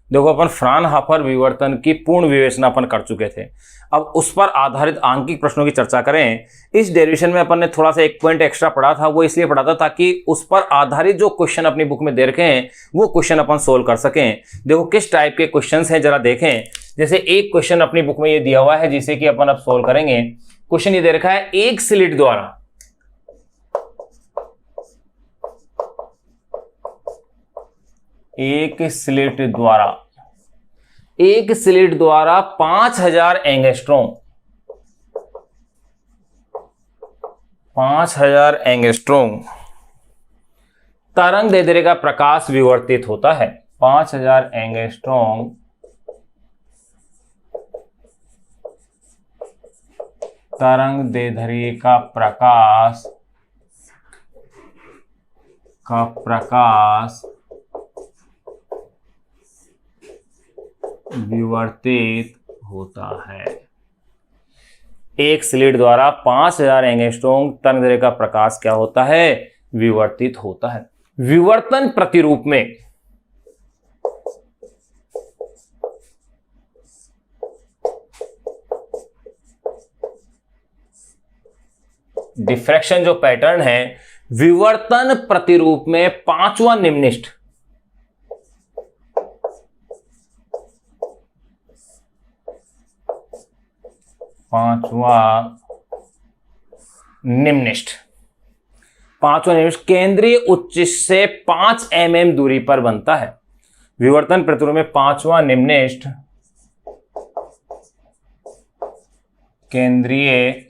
देखो अपन फ्राउनहोफर विवर्तन की पूर्ण विवेचना अपन कर चुके थे। अब उस पर आधारित आंकिक प्रश्नों की चर्चा करें। इस डेरिवेशन में अपन ने थोड़ा सा एक पॉइंट एक्स्ट्रा पढ़ा था, वो इसलिए पढ़ा था ताकि उस पर आधारित जो क्वेश्चन अपनी बुक में दे रखे हैं वो क्वेश्चन अपन सोल्व कर सकें। देखो किस टाइप के क्वेश्चन हैं जरा देखें। जैसे एक क्वेश्चन अपनी बुक में ये दिया हुआ है जिसे कि अपन अब सोल्व करेंगे। क्वेश्चन ये दे रखा है, एक स्लिट द्वारा एक स्लिट द्वारा 5000 एंगस्ट्रॉम तरंग दैर्ध्य का प्रकाश विवर्तित होता है। 5000 एंगस्ट्रॉम तरंग दैर्ध्य का प्रकाश विवर्तित होता है। एक स्लिट द्वारा 5000 एंगस्ट्रॉम तरंगदैर्ध्य का प्रकाश क्या होता है? विवर्तित होता है। विवर्तन प्रतिरूप में डिफ्रैक्शन जो पैटर्न है, विवर्तन प्रतिरूप में पांचवां निम्निष्ठ केंद्रीय उच्च से 5 mm दूरी पर बनता है। विवर्तन प्रतिरूप में पांचवां निम्निष्ठ केंद्रीय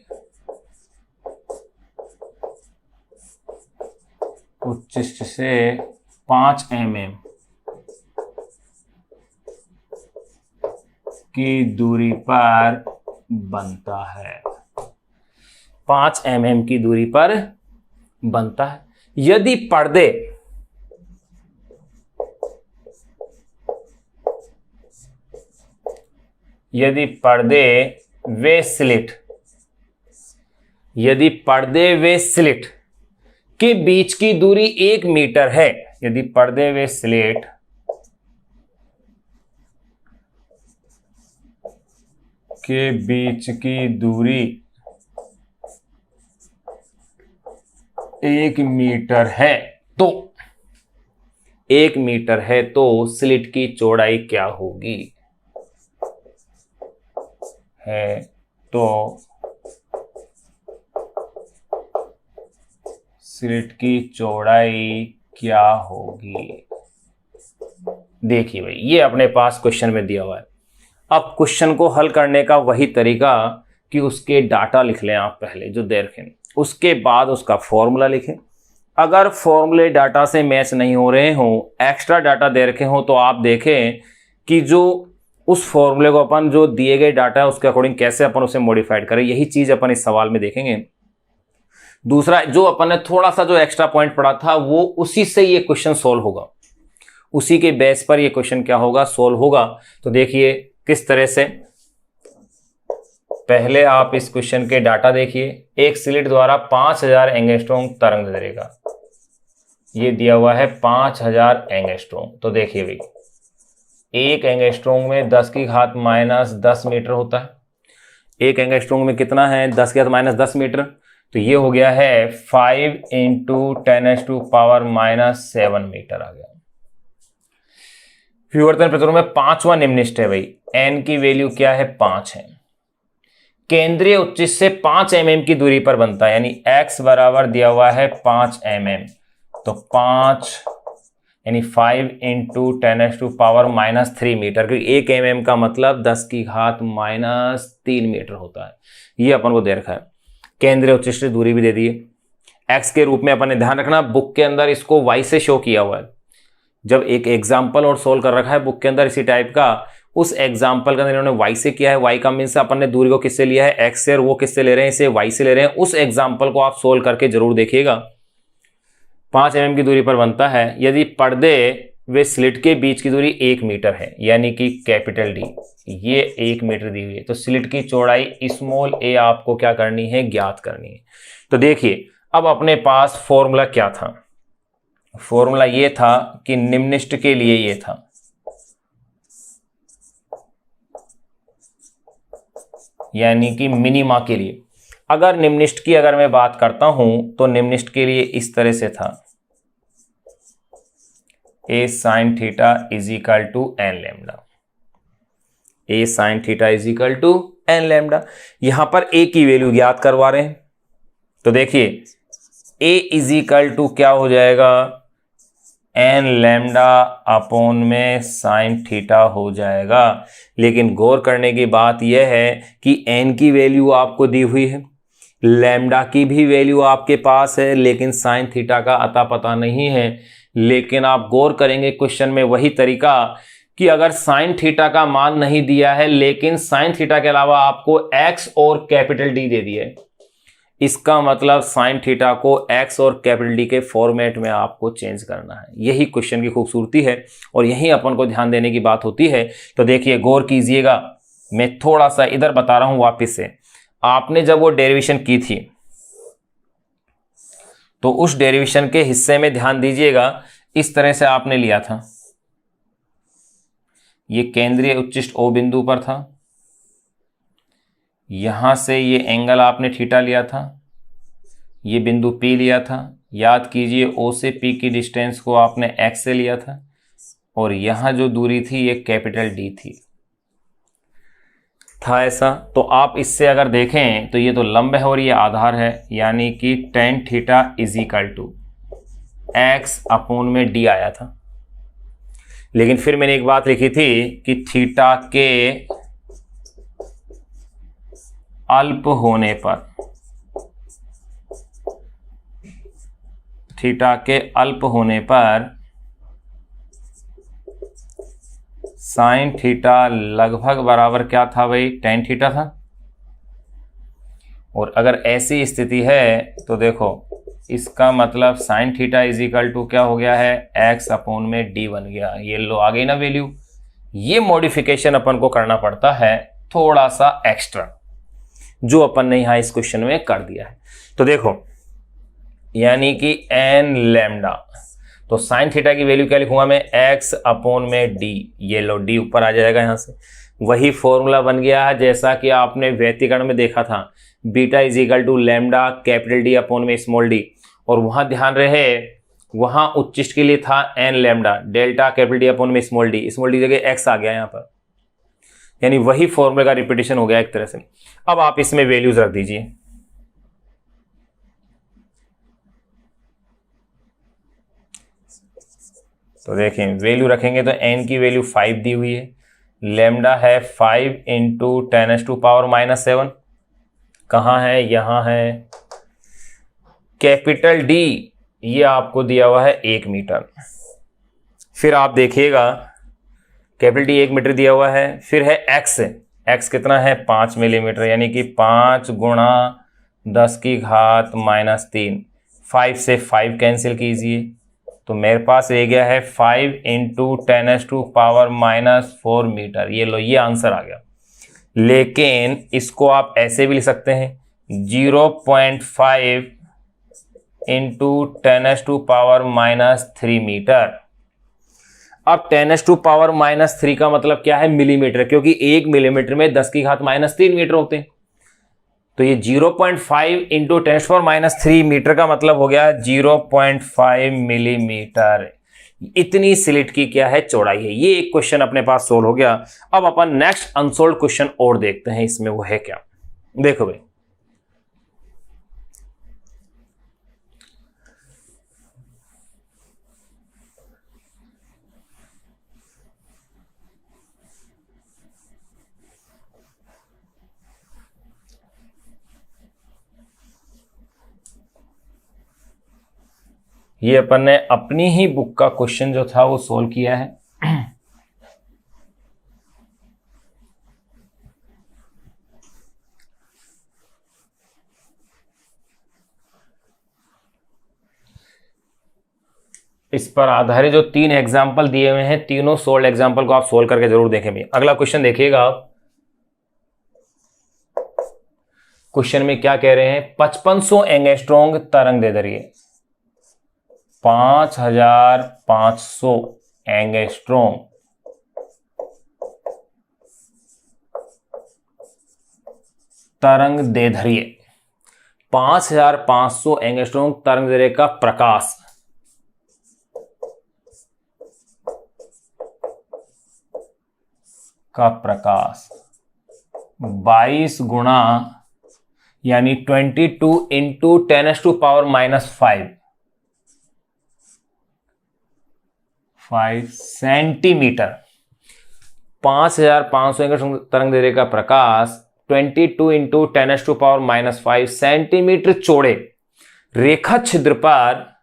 उच्च से 5 mm की दूरी पर बनता है। 5 mm की दूरी पर बनता है। यदि पर्दे व स्लिट के बीच की दूरी 1 मीटर है, यदि पर्दे व स्लिट के बीच की दूरी 1 मीटर है तो 1 मीटर है तो स्लिट की चौड़ाई क्या होगी? है तो स्लिट की चौड़ाई क्या होगी? देखिए भाई, ये अपने पास क्वेश्चन में दिया हुआ है। अब क्वेश्चन को हल करने का वही तरीका कि उसके डाटा लिख लें आप पहले जो दे रखे, उसके बाद उसका फॉर्मूला लिखें। अगर फॉर्मूले डाटा से मैच नहीं हो रहे हो, एक्स्ट्रा डाटा दे रखे हो, तो आप देखें कि जो उस फॉर्मूले को अपन जो दिए गए डाटा है उसके अकॉर्डिंग कैसे अपन उसे मॉडिफाइड करें। यही चीज अपन इस सवाल में देखेंगे। दूसरा, जो अपन ने थोड़ा सा जो एक्स्ट्रा पॉइंट पढ़ा था वो उसी से ये क्वेश्चन सोल्व होगा, उसी के बेस पर ये क्वेश्चन क्या होगा? सोल्व होगा। तो देखिए किस तरह से। पहले आप इस क्वेश्चन के डाटा देखिए। एक स्लिट द्वारा 5000 एंगस्ट्रॉम तरंग दैर्ध्य का ये दिया हुआ है 5000 एंगस्ट्रॉम। तो देखिए भाई, एक एंगस्ट्रॉम में 10⁻⁻10 मीटर होता है। एक एंगस्ट्रॉम में कितना है? 10⁻⁻10 मीटर। तो ये हो गया है 5 × 10⁻⁻7 मीटर आ गया। विवर्तन प्रतिरूप में पांचवां निम्निष्ठ है भाई, n की वैल्यू क्या है? 5 है। केंद्रीय उच्च से 5 mm की दूरी पर बनता है, यानी x बराबर दिया हुआ है 5 mm। तो 5 यानी 5 × 10⁻³ मीटर, क्योंकि 1 mm का मतलब 10⁻³ मीटर होता है। ये अपन को दे रखा है। केंद्रीय उच्च से दूरी भी दे दी है x के रूप में। अपन ने ध्यान रखना, बुक के अंदर इसको y से शो किया हुआ है। जब एक एग्जाम्पल और सोल्व कर रखा है बुक के अंदर इसी टाइप का, उस एग्जाम्पल के अंदर इन्होंने y से किया है। y का मीन्स अपन ने दूरी को किससे लिया है? x से, और वो किससे ले रहे हैं? इसे y से ले रहे हैं। उस एग्जाम्पल को आप सोल्व करके जरूर देखिएगा। 5 mm की दूरी पर बनता है यदि पर्दे वे स्लिट के बीच की दूरी 1 मीटर है, यानी कि कैपिटल D ये 1 मीटर दी हुई है। तो स्लिट की चौड़ाई स्मॉल a आपको क्या करनी है? ज्ञात करनी है। तो देखिए अब अपने पास फॉर्मूला क्या था? फॉर्मूला ये था कि निम्निष्ठ के लिए ये था यानी कि मिनिमा के लिए। अगर निम्निष्ट की अगर मैं बात करता हूं तो निम्निष्ट के लिए इस तरह से था, a sin theta is equal to N lambda, a sin theta is equal to N lambda. यहां पर a की वैल्यू ज्ञात करवा रहे हैं, तो देखिए a इज इक्वल टू क्या हो जाएगा, एन लैम्डा अपॉन में साइन थीटा हो जाएगा। लेकिन गौर करने की बात यह है कि एन की वैल्यू आपको दी हुई है, लैम्डा की भी वैल्यू आपके पास है, लेकिन साइन थीटा का अता पता नहीं है। लेकिन आप गौर करेंगे क्वेश्चन में वही तरीका कि अगर साइन थीटा का मान नहीं दिया है लेकिन साइन थीटा के अलावा आपको एक्स और कैपिटल डी दे दिया है, इसका मतलब साइन थीटा को एक्स और कैपिटल डी के फॉर्मेट में आपको चेंज करना है। यही क्वेश्चन की खूबसूरती है और यही अपन को ध्यान देने की बात होती है। तो देखिए गौर कीजिएगा, मैं थोड़ा सा इधर बता रहा हूं वापस से। आपने जब वो डेरिवेशन की थी तो उस डेरिवेशन के हिस्से में ध्यान दीजिएगा, इस तरह से आपने लिया था, ये केंद्रीय उच्चिष्ट ओ बिंदु पर था, यहां से ये एंगल आपने थीटा लिया था, ये बिंदु P लिया था, याद कीजिए O से P की डिस्टेंस को आपने x से लिया था, और यहां जो दूरी थी ये कैपिटल D था ऐसा। तो आप इससे अगर देखें तो ये तो लंब है और ये आधार है, यानी कि tan theta is equal to X upon में D आया था। लेकिन फिर मैंने एक बात लिखी थी कि थीटा के अल्प होने पर, थीटा के अल्प होने पर साइन थीटा लगभग बराबर क्या था भाई, टेन थीटा था। और अगर ऐसी स्थिति है तो देखो इसका मतलब sine theta is equal to क्या हो गया है, एक्स अपॉन में डी बन गया। ये लो आ गई ना वैल्यू। ये मॉडिफिकेशन अपन को करना पड़ता है थोड़ा सा एक्स्ट्रा, जो अपन ने यहां इस क्वेश्चन में कर दिया है। तो देखो यानी कि एन लैम्डा, तो साइन थीटा की वैल्यू क्या लिखूंगा मैं, एक्स अपॉन में डी, ये लो डी ऊपर आ जाएगा यहां से। वही फॉर्मूला बन गया है जैसा कि आपने व्यतिकरण में देखा था, beta is equal to lambda capital D upon में स्मॉल डी। और वहां ध्यान रहे वहां उच्चिष्ट के लिए था N lambda, delta capital D upon में स्मॉल डी जगह एक्स आ गया यहां पर, यानी वही फॉर्मूले का रिपीटेशन हो गया एक तरह से। अब आप इसमें वैल्यूज रख दीजिए। तो देखें वैल्यू रखेंगे तो n की वैल्यू 5 दी हुई है, लैम्डा है 5 इंटू 10⁻⁻⁷, कहाँ है, यहां है। कैपिटल D ये आपको दिया हुआ है 1 मीटर। फिर आप देखिएगा कैपिटल D 1 मीटर दिया हुआ है, फिर है x कितना है 5 मिलीमीटर, यानी कि 5 गुणा 10⁻⁻3। 5 से 5 कैंसिल कीजिए तो मेरे पास रह गया है 5 इंटू 10⁻⁻4 मीटर। ये लो, ये आंसर आ गया। लेकिन इसको आप ऐसे भी लिख सकते हैं 0.5 इंटू 10⁻⁻3 मीटर। अब 10⁻⁻3 का मतलब क्या है, मिलीमीटर, क्योंकि 1 मिलीमीटर में 10⁻³ मीटर होते हैं। तो ये 0.5 इंटू 10⁻³ मीटर का मतलब हो गया 0.5 मिलीमीटर। इतनी स्लिट की क्या है, चौड़ाई है। ये एक क्वेश्चन अपने पास सोल्व हो गया। अब अपन नेक्स्ट अनसोल्व क्वेश्चन और देखते हैं, इसमें वो है क्या। देखो भाई, ये अपन ने अपनी ही बुक का क्वेश्चन जो था वो सोल्व किया है। इस पर आधारित जो 3 एग्जाम्पल दिए हुए हैं, तीनों सोल्व एग्जाम्पल को आप सोल्व करके जरूर देखें भी। अगला क्वेश्चन देखिएगा आप। क्वेश्चन में क्या कह रहे हैं, 5500 एंगस्ट्रॉन्ग तरंग दैर्ध्य, 5500 एंगस्ट्रॉम तरंग दैर्ध्य 5500 एंगस्ट्रॉम तरंग दैर्ध्य का प्रकाश का प्रकाश 22 गुणा यानी 22 इंटू 10⁻⁵ सेंटीमीटर। 5500 एंगस्ट्रॉम तरंग दैर्ध्य का प्रकाश 22 इंटू 10⁻⁵ सेंटीमीटर चौड़े रेखा छिद्र पर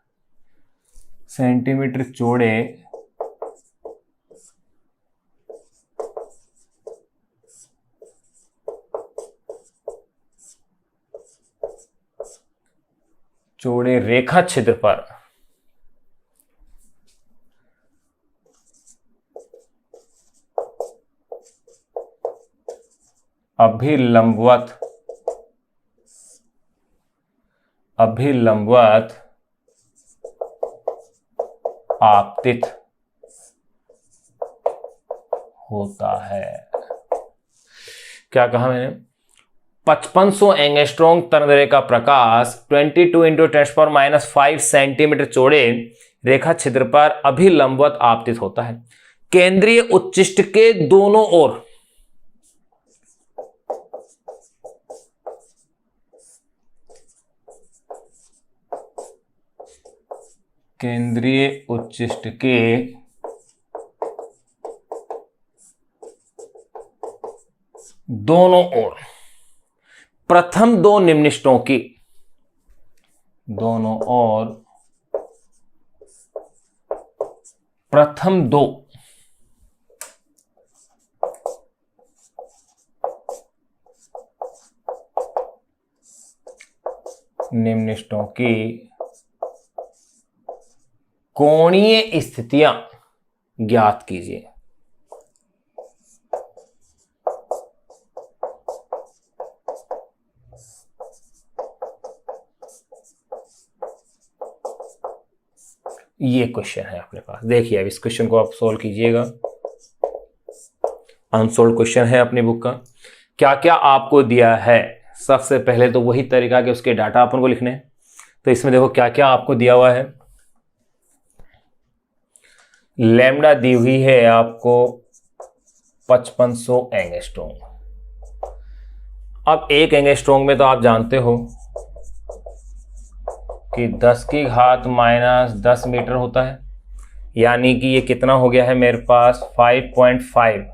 चौड़े रेखा छिद्र पर अभिलंबवत आपतित होता है। क्या कहा मैंने? 5500 एंगस्ट्रॉम तरंग दैर्ध्य का प्रकाश 22 इंटू 10⁻⁵ सेंटीमीटर चौड़े रेखा छिद्र पर अभिलंबवत आपतित होता है। केंद्रीय उच्चिष्ट के दोनों ओर प्रथम दो निम्निष्टों की प्रथम दो निम्निष्टों की कोणीय स्थितियां ज्ञात कीजिए। ये क्वेश्चन है अपने पास। देखिए अब इस क्वेश्चन को आप सोल्व कीजिएगा। अनसोल्व क्वेश्चन है अपनी बुक का। क्या क्या आपको दिया है? सबसे पहले तो वही तरीका कि उसके डाटा अपन को लिखने। तो इसमें देखो क्या क्या आपको दिया हुआ है। लैम्डा दी हुई है आपको 5500 एंगस्ट्रॉम। अब एक एंगस्ट्रॉम में तो आप जानते हो कि 10⁻⁻10 मीटर होता है, यानी कि ये कितना हो गया है मेरे पास 5.5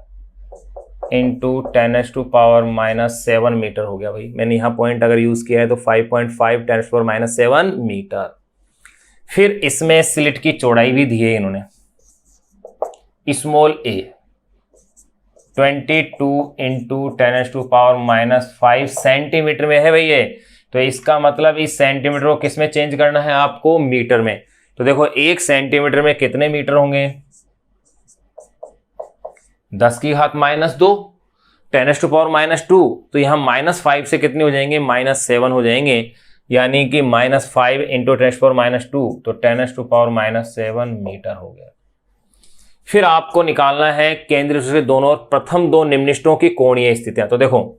इंटू 10⁻⁻7 मीटर हो गया। भाई मैंने यहाँ पॉइंट अगर यूज किया है तो 5.5 10⁻⁻7 मीटर। फिर इसमें स्लिट की चौड़ाई भी दी है इन्होंने, स्मॉल a 22 इंटू 10⁻⁻5 सेंटीमीटर में है भाई ये। तो इसका मतलब इस सेंटीमीटर को किस में चेंज करना है आपको? मीटर में। तो देखो 1 सेंटीमीटर में कितने मीटर होंगे? 10⁻⁻2 10⁻⁻2। तो यहां -5 से कितने हो जाएंगे? -7 हो जाएंगे, यानी कि -5 इंटू 10⁻⁻2 तो 10⁻⁻7 मीटर हो गया। फिर आपको निकालना है केंद्र से दोनों प्रथम दो निम्निष्टों की कोणीय स्थितियां। तो देखो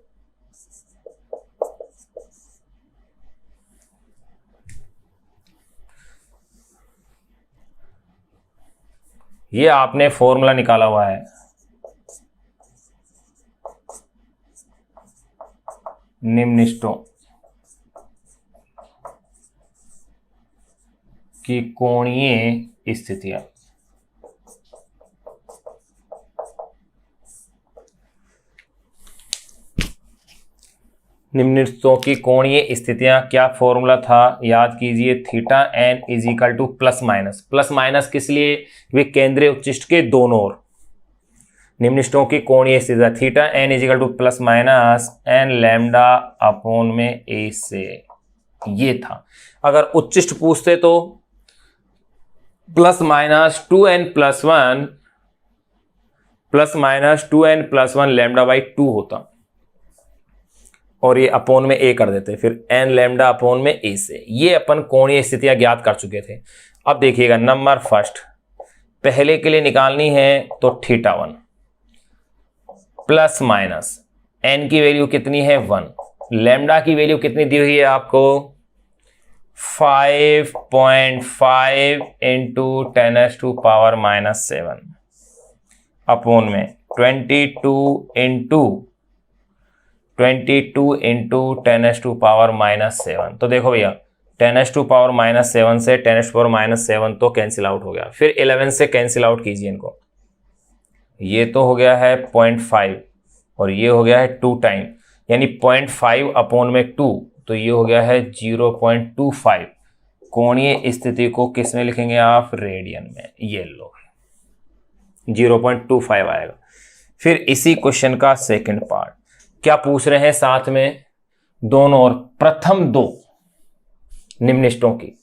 ये आपने फॉर्मूला निकाला हुआ है, निम्निष्टों की कोणीय स्थितियां। निम्नलिखितों की कोणीय स्थितियां, क्या फॉर्मूला था याद कीजिए, theta N is equal to plus minus. Plus minus किस लिए? वे केंद्रीय उच्चिष्ट के दोनों ओर निम्नलिखितों की कोणीय स्थितियां, theta N is equal to plus minus N lambda upon में ए से, ये था। अगर उच्चिष्ट पूछते तो plus minus 2n+1 lambda by 2 होता और ये अपोन में ए कर देते, फिर एन लैम्डा अपोन में ए से। ये अपन कोणीय स्थितियां ज्ञात कर चुके थे। अब देखिएगा नंबर फर्स्ट पहले के लिए निकालनी है तो θ1 प्लस माइनस एन की वैल्यू कितनी है 1 लैम्डा की वैल्यू कितनी दी हुई है आपको? 5.5 इंटू 10⁻⁻7 अपोन में 22 इंटू 10⁻⁻7। तो देखो भैया 10⁻⁻7 से 10⁻⁻7 तो कैंसिल आउट हो गया, फिर 11 से कैंसिल आउट कीजिए इनको। ये तो हो गया है 0.5 और ये हो गया है 2 टाइम, यानी 0.5 अपोन में 2, तो ये हो गया है 0.25। कोणीय स्थिति को किस में लिखेंगे आप? रेडियन में। ये लो 0.25 आएगा। फिर इसी क्वेश्चन का सेकंड पार्ट क्या पूछ रहे हैं साथ में? दोनों और प्रथम दो निम्निष्टों की,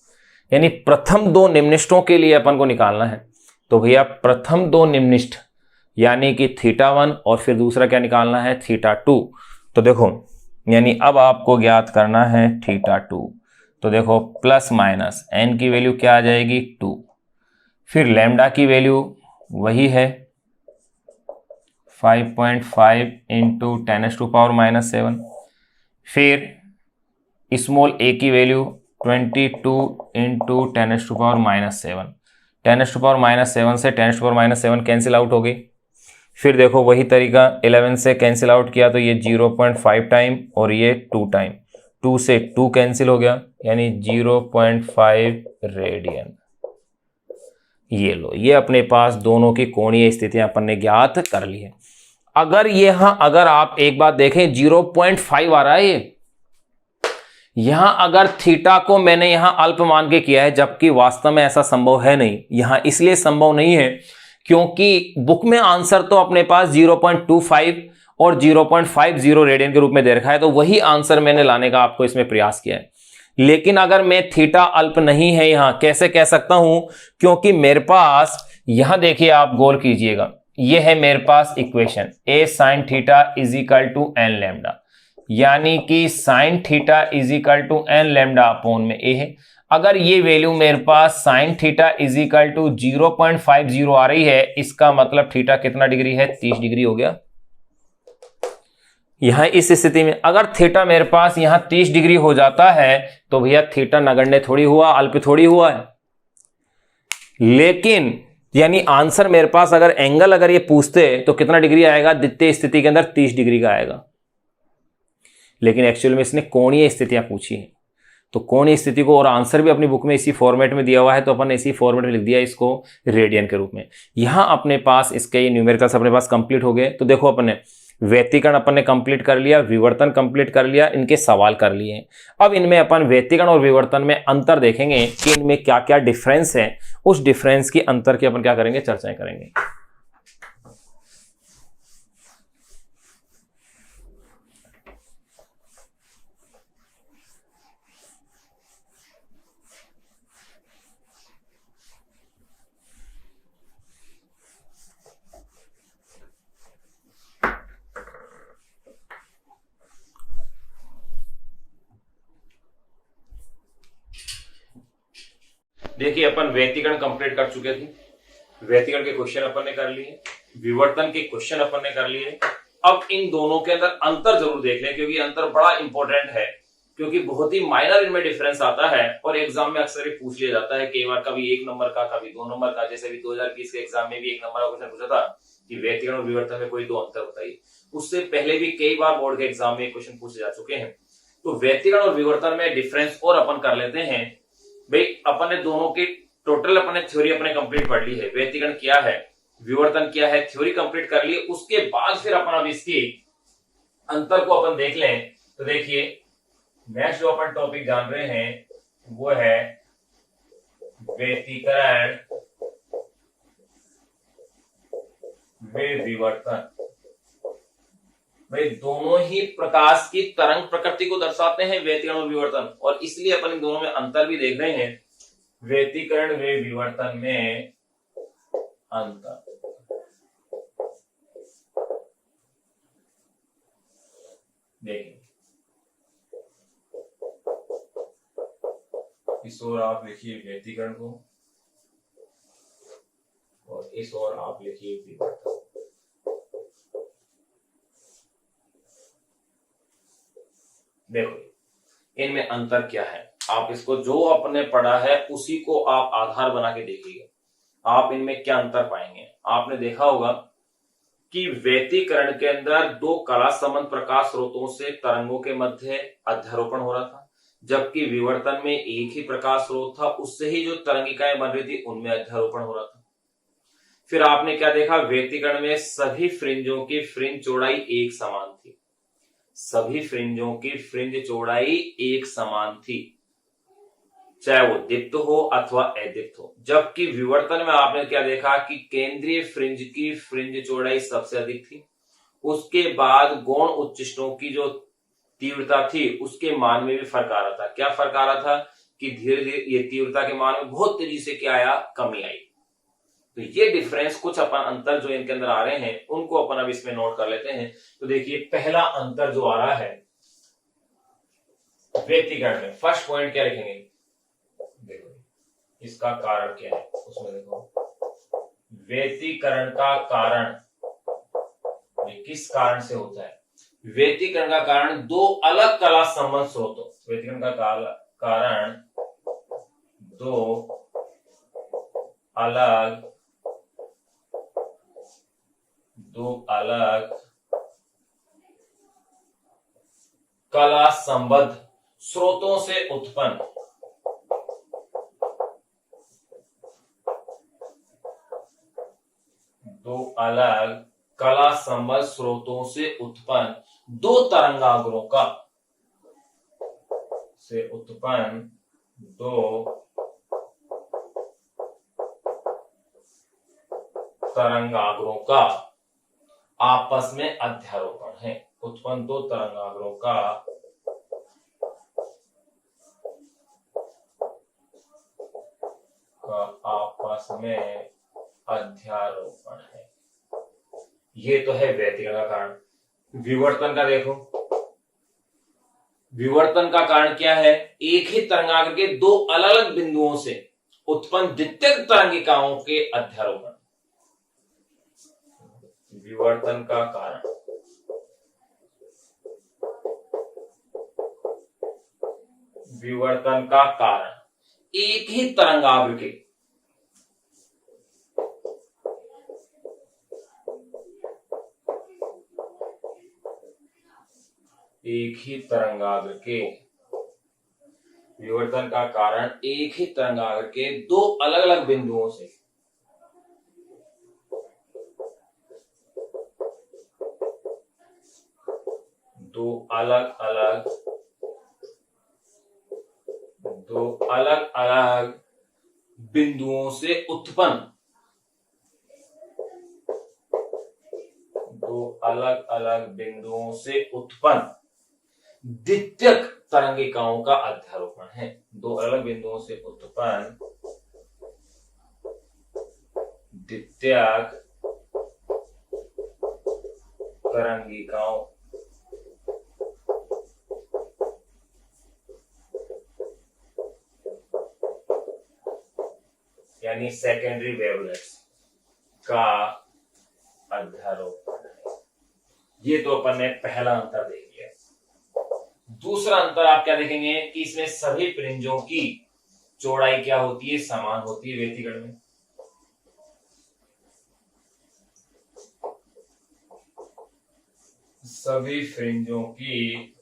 यानी प्रथम दो निम्निष्टों के लिए अपन को निकालना है। तो भैया प्रथम दो निम्निष्ठ यानी कि θ1 और फिर दूसरा क्या निकालना है? θ2। तो देखो यानी अब आपको ज्ञात करना है θ2। तो देखो प्लस माइनस n की वैल्यू क्या आ जाएगी? 2। फिर लैम्डा की वैल्यू वही है 5.5 इंटू 10⁻⁻7। फिर स्मॉल a की वैल्यू 22 इंटू 10⁻⁻7। 10⁻⁻7 से 10⁻⁻7 कैंसिल आउट हो गई। फिर देखो वही तरीका 11 से कैंसिल आउट किया तो ये 0.5 टाइम और ये 2 टाइम, 2 से 2 कैंसिल हो गया यानी 0.5 रेडियन। ये लो, ये अपने पास दोनों की कोणीय स्थितियां अपन ने ज्ञात कर ली है। अगर आप एक बात देखें 0.5 आ रहा है यहां अगर थीटा को मैंने यहां अल्प मान के किया है, जबकि वास्तव में ऐसा संभव है नहीं। यहां इसलिए संभव नहीं है क्योंकि बुक में आंसर तो अपने पास 0.25 और 0.50 रेडियन के रूप में दे रखा है, तो वही आंसर मैंने लाने का आपको इसमें प्रयास किया है। लेकिन अगर मैं थीटा अल्प नहीं है यहां, कैसे कह सकता हूं? क्योंकि मेरे पास यहां देखिए, आप गौर कीजिएगा, यह है मेरे पास equation a sin theta is equal to N lambda, यानी कि sin theta is equal to N lambda upon में a है। अगर ये वैल्यू मेरे पास sin theta is equal to 0.50 आ रही है, इसका मतलब थीटा कितना डिग्री है? 30 डिग्री हो गया। यहां इस स्थिति में अगर थीटा मेरे पास यहां 30 डिग्री हो जाता है तो भैया थीटा नगण्य थोड़ी हुआ, अल्प थोड़ी हुआ है। लेकिन यानी आंसर मेरे पास अगर एंगल अगर ये पूछते तो कितना डिग्री आएगा? द्वितीय स्थिति के अंदर 30 डिग्री का आएगा। लेकिन एक्चुअल में इसने कोणीय स्थितियां पूछी हैं, तो कोणीय स्थिति को, और आंसर भी अपनी बुक में इसी फॉर्मेट में दिया हुआ है, तो अपन ने इसी फॉर्मेट में लिख दिया इसको रेडियन के रूप में। यहां अपने पास इसके ये न्यूमेरिकल्स अपने पास कंप्लीट हो गए। तो देखो अपन ने व्यतिकरण अपन ने कंप्लीट कर लिया, विवर्तन कंप्लीट कर लिया, इनके सवाल कर लिए। अब इनमें अपन व्यतिकरण और विवर्तन में अंतर देखेंगे कि इनमें क्या क्या डिफरेंस है। उस डिफरेंस की अंतर की अपन क्या करेंगे? चर्चाएं करेंगे। देखिए अपन व्यतिकरण कंप्लीट कर चुके थे, व्यतिकरण के क्वेश्चन अपन ने कर लिए, विवर्तन के क्वेश्चन अपन ने कर लिए। अब इन दोनों के अंदर अंतर जरूर देख लें, क्योंकि अंतर बड़ा इंपॉर्टेंट है, क्योंकि बहुत ही माइनर इनमें डिफरेंस आता है और एग्जाम में अक्सर पूछ लिया जाता है कई बार, कभी 1 नंबर का, कभी 2 नंबर का। जैसे भी 2020 के एग्जाम में भी 1 नंबर का क्वेश्चन पूछा था कि व्यतिकरण और विवर्तन में कोई 2 अंतर बताइए। उससे पहले भी कई बार बोर्ड के एग्जाम में क्वेश्चन पूछे जा चुके हैं। तो व्यतिकरण और विवर्तन में डिफरेंस और अपन कर लेते हैं। भाई अपन ने दोनों की टोटल अपने थ्योरी अपने कंप्लीट पढ़ ली है, व्यतिकरण क्या है, विवर्तन क्या है, थ्योरी कंप्लीट कर ली। उसके बाद फिर अपन अब इसकी अंतर को अपन देख लें। तो देखिए नेक्स्ट जो अपन टॉपिक जान रहे हैं वो है व्यतिकरण व विवर्तन। भाई दोनों ही प्रकाश की तरंग प्रकृति को दर्शाते हैं, व्यतिकरण और विवर्तन, और इसलिए अपन इन दोनों में अंतर भी देख रहे हैं। व्यतिकरण व विवर्तन में अंतर देखिए, इस ओर आप लिखिए व्यतिकरण को और इस ओर आप लिखिए विवर्तन। देखो इनमें अंतर क्या है, आप इसको जो आपने पढ़ा है उसी को आप आधार बना के देखिए, आप इनमें क्या अंतर पाएंगे। आपने देखा होगा कि व्यतिकरण के अंदर दो कला संबंध प्रकाश स्रोतों से तरंगों के मध्य अध्यारोपण हो रहा था, जबकि विवर्तन में एक ही प्रकाश स्रोत था, उससे ही जो तरंगिकाएं बन रही थी उनमें अध्यारोपण हो रहा था। फिर आपने क्या देखा, व्यतिकरण में सभी फ्रिंजों की फ्रिंज चौड़ाई एक समान थी, सभी फ्रिंजों की फ्रिंज चौड़ाई एक समान थी, चाहे वो दीप्त हो अथवा अदीप्त हो। जबकि विवर्तन में आपने क्या देखा कि केंद्रीय फ्रिंज की फ्रिंज चौड़ाई सबसे अधिक थी, उसके बाद गौण उच्चिष्टों की जो तीव्रता थी उसके मान में भी फर्क आ रहा था। क्या फर्क आ रहा था कि धीरे धीरे ये तीव्रता के मान में बहुत तेजी से क्या आया, कमी आई। तो ये डिफरेंस कुछ अपन अंतर जो इनके अंदर आ रहे हैं उनको अपन अब इसमें नोट कर लेते हैं। तो देखिए पहला अंतर जो आ रहा है व्यतिकरण में, फर्स्ट पॉइंट क्या लिखेंगे, देखो इसका कारण क्या है, उसमें देखो व्यतिकरण का कारण, ये किस कारण से होता है। व्यतिकरण का कारण दो अलग कला संबंध स्रोतों, व्यतिकरण का कारण दो अलग कला संबद्ध स्रोतों से उत्पन्न दो अलग कला संबद्ध स्रोतों से उत्पन्न दो तरंगाग्रों का आपस में अध्यारोपण है, उत्पन्न दो तरंगाग्रों का आपस में अध्यारोपण है। ये तो है व्यतिकरण का कारण। विवर्तन का देखो, विवर्तन का कारण क्या है, एक ही तरंगाग्र के दो अलग अलग बिंदुओं से उत्पन्न द्वितीयक तरंगिकाओं के अध्यारोपण। विवर्तन का कारण एक ही तरंगाग्र के विवर्तन का कारण एक ही तरंगाग्र के दो अलग अलग बिंदुओं से दो अलग अलग बिंदुओं से उत्पन्न द्वितीयक तरंगिकाओं का अध्यारोपण है। दो अलग बिंदुओं से उत्पन्न द्वितीयक तरंगिकाओं यानी सेकेंडरी वेवलेट्स का अध्यारोपण है। ये तो अपन ने पहला अंतर देख लिया। दूसरा अंतर आप क्या देखेंगे कि इसमें सभी फ्रिंजों की चौड़ाई क्या होती है, समान होती है। व्यतिकरण में सभी फ्रिंजों की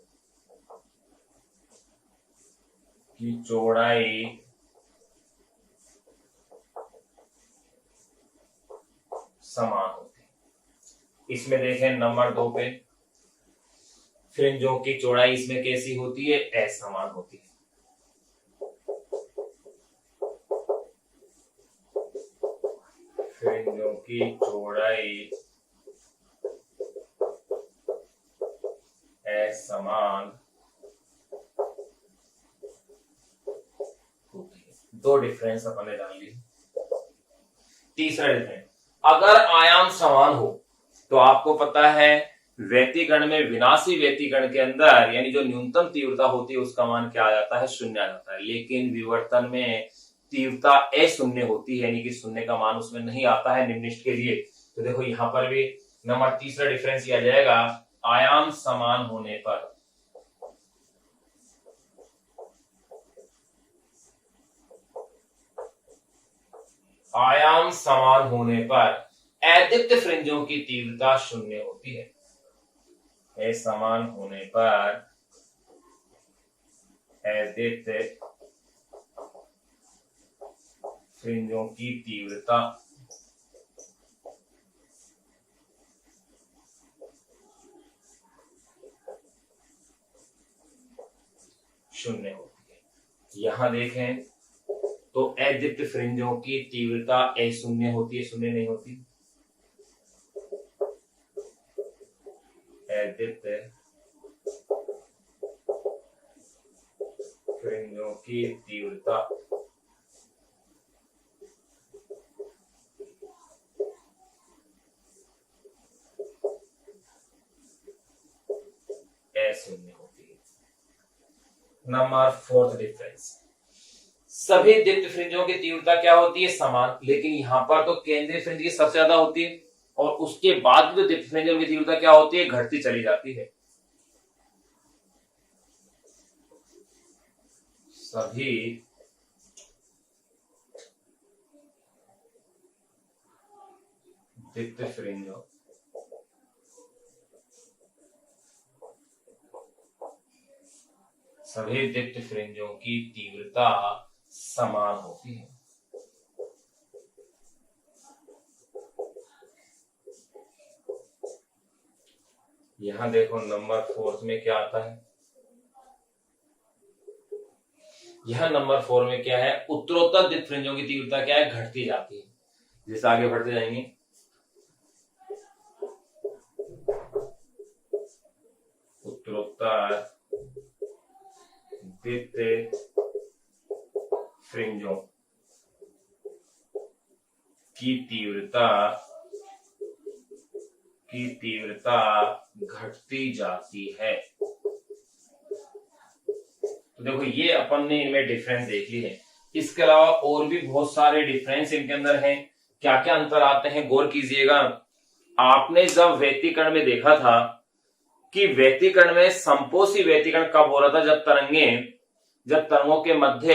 चौड़ाई समान होती है। इसमें देखें नंबर 2 पे फ्रिंजों की चौड़ाई इसमें कैसी होती है, असमान होती है। फ्रिंजों की चौड़ाई असमान होती है। दो डिफरेंस अपन ने डाल ली। तीसरा डिफरेंस, अगर आयाम समान हो तो आपको पता है व्यतिकरण में, विनाशी व्यतिकरण के अंदर यानी जो न्यूनतम तीव्रता होती है उसका मान क्या आ जाता है, शून्य आ जाता है। लेकिन विवर्तन में तीव्रता अशून्य होती है, यानी कि शून्य का मान उसमें नहीं आता है निम्निष्ठ के लिए। तो देखो यहां पर भी नंबर तीसरा डिफरेंस आ जाएगा, आयाम समान होने पर आयाम समान होने पर अदीप्त फ्रिंजों की तीव्रता शून्य होती है। समान होने पर अदीप्त फ्रिंजों की तीव्रता शून्य होती है। यहां देखें तो अदीप्त फ्रिंजों की तीव्रता शून्य होती है, शून्य नहीं होती। अदीप्त फ्रिंजों की तीव्रता शून्य होती है। नंबर 4 डिफरेंस, सभी दीप्त फ्रिंजों की तीव्रता क्या होती है? समान, लेकिन यहां पर तो केंद्रीय फ्रिंज की सबसे ज्यादा होती है और उसके बाद जो दीप्त फ्रिंजों की तीव्रता क्या होती है? घटती चली जाती है। सभी दीप्त फ्रिंजों की तीव्रता समान होती है। यहां देखो नंबर 4 में क्या आता है। यह नंबर 4 में क्या है? उत्तरोत्तर दीप्त फ्रिंजों की तीव्रता क्या है? घटती जाती है। जैसे आगे बढ़ते जाएंगे, उत्तरोत्तर दीप्त फ्रिंजों की तीव्रता घटती जाती है। तो देखो ये अपन ने इनमें डिफरेंस देख ली है। इसके अलावा और भी बहुत सारे डिफरेंस इनके अंदर हैं। क्या क्या अंतर आते हैं गौर कीजिएगा। आपने जब व्यतिकरण में देखा था कि व्यतिकरण में संपोषी व्यतिकरण कब हो रहा था? जब तरंगों के मध्य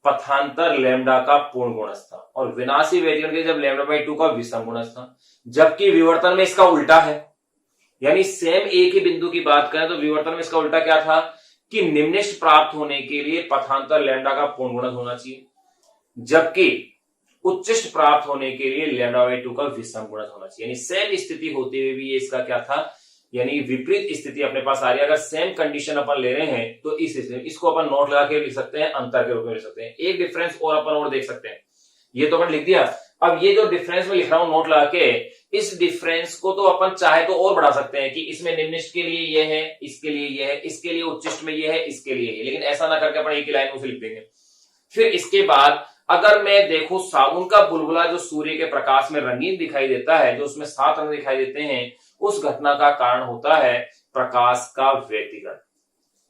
पथांतर लैम्डा का पूर्ण गुणज था, और विनाशी व्यतिकरण के जब λ/2 का विषम गुणज था। जबकि विवर्तन में इसका उल्टा है, यानी सेम एक ही बिंदु की बात करें तो विवर्तन में इसका उल्टा क्या था कि निम्निष्ट प्राप्त होने के लिए पथांतर लैम्डा का पूर्ण गुणज होना चाहिए, जबकि उच्चिष्ट प्राप्त होने के लिए λ/2 का विषम गुणज होना चाहिए। यानी सेम स्थिति होते हुए भी ये इसका क्या था, यानी विपरीत स्थिति अपने पास आ रही है। अगर सेम कंडीशन अपन ले रहे हैं तो इसको अपन नोट लगा के लिख सकते हैं, अंतर के रूप में लिख सकते हैं। एक डिफरेंस और अपन और देख सकते हैं, ये तो अपन लिख दिया। अब ये जो डिफरेंस में लिख रहा हूं नोट लगा के, इस डिफरेंस को तो अपन चाहे तो और बढ़ा सकते हैं कि इसमें निम्निष्ट के लिए ये है, इसके लिए ये है, इसके लिए उच्चिष्ट में ये है, इसके लिए ये, लेकिन ऐसा ना करके अपन एक ही लाइन में उसे लिख देंगे। फिर इसके बाद अगर मैं देखूं साबुन का बुलबुला जो सूर्य के प्रकाश में रंगीन दिखाई देता है, जो उसमें 7 रंग दिखाई देते हैं, उस घटना का कारण होता है प्रकाश का व्यतिकरण।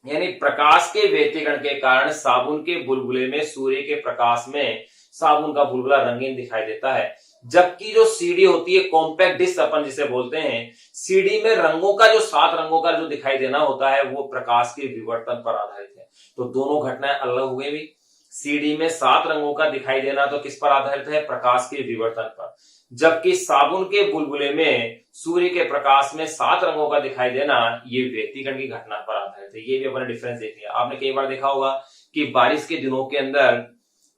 यानी प्रकाश के व्यतिकरण के कारण साबुन के बुलबुले में सूर्य के प्रकाश में साबुन का बुलबुला रंगीन दिखाई देता है। जबकि जो सीडी होती है, कॉम्पैक्ट डिस्क अपन जिसे बोलते हैं, सीडी में रंगों का जो 7 रंगों का जो दिखाई देना होता है वो प्रकाश के विवर्तन पर आधारित है। तो दोनों घटनाएं अलग हो गई भी। सीडी में 7 रंगों का दिखाई देना तो किस पर आधारित है? प्रकाश के विवर्तन पर। जबकि साबुन के बुलबुले में सूर्य के प्रकाश में 7 रंगों का दिखाई देना ये व्यतिकरण की घटना पर आधारित है। ये भी अपने डिफरेंस देख लिया। आपने कई बार देखा होगा कि बारिश के दिनों के अंदर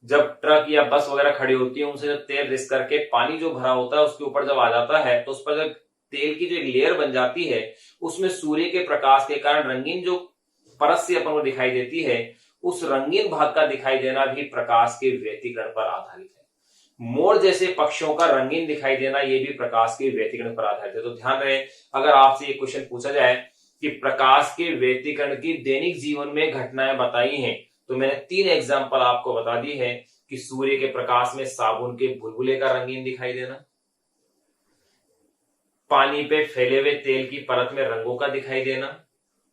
जब ट्रक या बस वगैरह खड़ी होती है, उनसे जब तेल रिस करके पानी जो भरा होता है उसके ऊपर जब आ जाता है तो उस पर जब तेल की जो एक लेयर बन जाती है, उसमें सूर्य के प्रकाश के कारण रंगीन जो परत से अपन को दिखाई देती है, उस रंगीन भाग का दिखाई देना भी प्रकाश के व्यतिकरण पर आधारित है। मोर जैसे पक्षियों का रंगीन दिखाई देना ये भी प्रकाश के व्यतिकरण पर आधारित है। तो ध्यान रहे, अगर आपसे ये क्वेश्चन पूछा जाए कि प्रकाश के व्यतिकरण की दैनिक जीवन में घटनाएं बताई हैं, तो मैंने 3 एग्जाम्पल आपको बता दी है कि सूर्य के प्रकाश में साबुन के बुलबुले का रंगीन दिखाई देना, पानी पे फैले हुए तेल की परत में रंगों का दिखाई देना,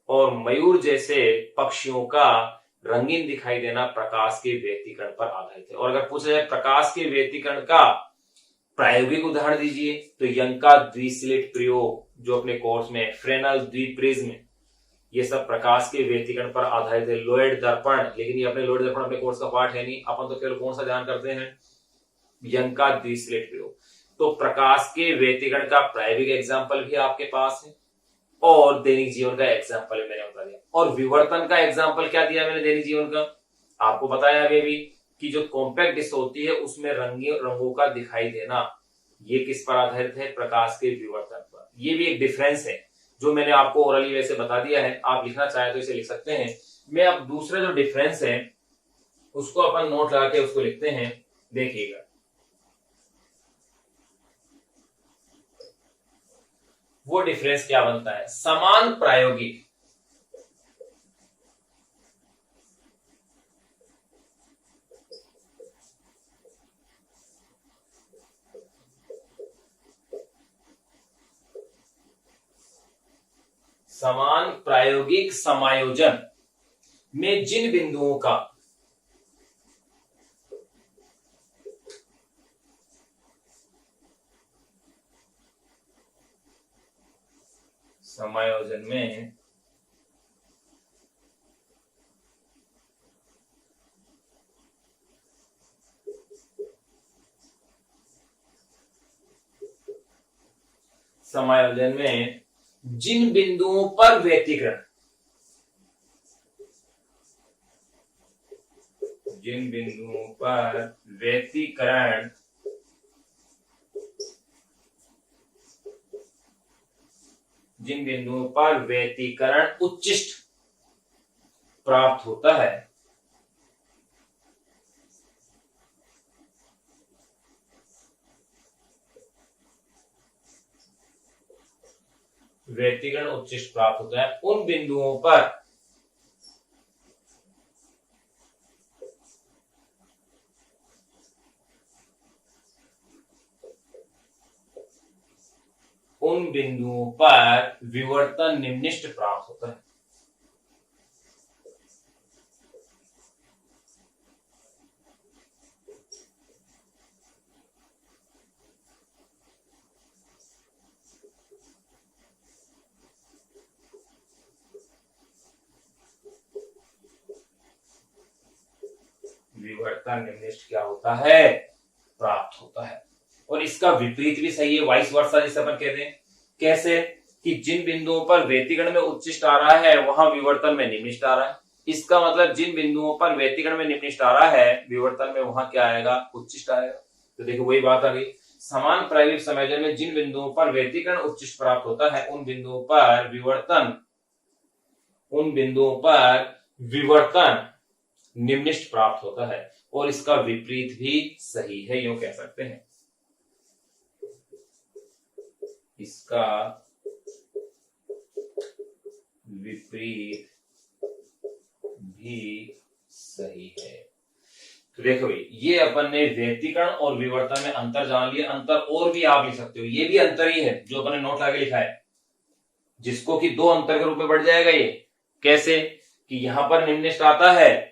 और मयूर जैसे पक्षियों का रंगीन दिखाई देना प्रकाश के व्यतिकरण पर आधारित है। और अगर पूछा जाए प्रकाश के व्यतिकरण का प्रायोगिक उदाहरण दीजिए, तो यंग का द्विस्लिट प्रयोग जो अपने कोर्स में, फ्रेनेल द्विप्रिज्म, ये सब प्रकाश के व्यतिकरण पर आधारित है। लोएड दर्पण, लेकिन ये अपने लोएड दर्पण अपने कोर्स का पार्ट है नहीं, अपन तो केवल कौन सा ध्यान करते हैं? यंग का द्विस्लेट प्रयोग। तो प्रकाश के व्यतिकरण का प्रायोगिक एग्जाम्पल भी आपके पास है और दैनिक जीवन का एग्जाम्पल मैंने बता दिया। और विवर्तन का एग्जाम्पल क्या दिया मैंने दैनिक जीवन का, आपको बताया अभी भी कि जो कॉम्पैक्ट डिस्क होती है उसमें रंगों का दिखाई देना, ये किस पर आधारित है, प्रकाश के विवर्तन पर। ये भी एक डिफरेंस है जो मैंने आपको ओरली वैसे बता दिया है, आप लिखना चाहे तो इसे लिख सकते हैं। मैं अब दूसरा जो डिफरेंस है उसको अपन नोट लगा के उसको लिखते हैं, देखिएगा। वो डिफरेंस क्या बनता है, समान प्रायोगिक समायोजन में जिन बिंदुओं का समायोजन में जिन बिंदुओं पर व्यतिकरण उच्चिष्ट प्राप्त होता है, व्यतिकरण उच्चिष्ट प्राप्त होता है, उन बिंदुओं पर विवर्तन निम्निष्ट प्राप्त होता है। विवर्तन निम्निष्ट क्या होता है, प्राप्त होता है। और इसका विपरीत भी सही है, वाइस वर्सा जिसे अपन कहते हैं। कैसे कि जिन बिंदुओं पर व्यतिकरण में उच्चिष्ट आ रहा है वहां विवर्तन में निम्निष्ट आ रहा है। इसका मतलब जिन बिंदुओं पर व्यतिकरण में निम्निष्ट आ रहा है विवर्तन में वहां क्या आएगा, उच्चिष्ट आएगा। तो देखो वही बात आ गई, समान प्रायोगिक समायोजन में जिन बिंदुओं पर व्यतिकरण उच्चिष्ट प्राप्त होता है उन बिंदुओं पर विवर्तन निम्निष्ट प्राप्त होता है। और इसका विपरीत भी सही है, यूं कह सकते हैं, इसका विपरीत भी सही है। तो देखो भाई, ये अपन ने व्यतिकरण और विवर्तन में अंतर जान लिया। अंतर और भी आप लिख सकते हो, ये भी अंतर ही है जो अपन ने नोट लाके लिखा है, जिसको कि दो अंतर के रूप में बढ़ जाएगा। ये कैसे कि यहां पर निम्निष्ट आता है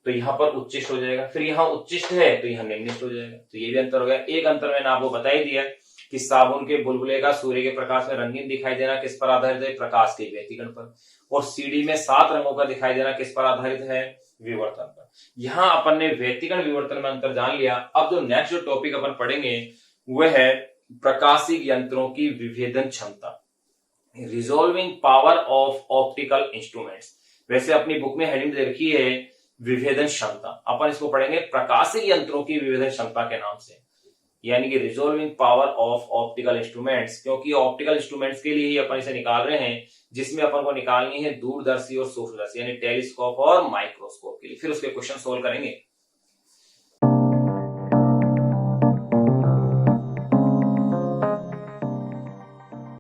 तो यहां पर उच्चिष्ट हो जाएगा, फिर यहां उच्चिष्ट है तो यहां निम्निष्ट हो जाएगा। तो ये भी अंतर हो गया। एक अंतर मैंने आपको बता ही दिया कि साबुन के बुलबुले का सूर्य के प्रकाश में रंगीन दिखाई देना किस पर आधारित है, प्रकाश के व्यतिकरण पर। और सीढ़ी में 7 रंगों का दिखाई देना किस पर आधारित है, विवर्तन पर। यहां अपन ने व्यतिकरण विवर्तन में अंतर जान लिया। अब जो नेक्स्ट जो टॉपिक अपन पढ़ेंगे वह है प्रकाशिक यंत्रों की विभेदन क्षमता, resolving power of optical instruments. वैसे अपनी बुक में हेडिंग दे रखी है विभेदन क्षमता, अपन इसको पढ़ेंगे प्रकाशिक यंत्रों की विभेदन क्षमता के नाम से, यानी कि resolving power of optical instruments. क्योंकि ऑप्टिकल इंस्ट्रूमेंट्स के लिए ही अपन इसे निकाल रहे हैं, जिसमें अपन को निकालनी है दूरदर्शी और सूक्ष्मदर्शी, यानी टेलीस्कोप और माइक्रोस्कोप के लिए। फिर उसके क्वेश्चन सोल्व करेंगे।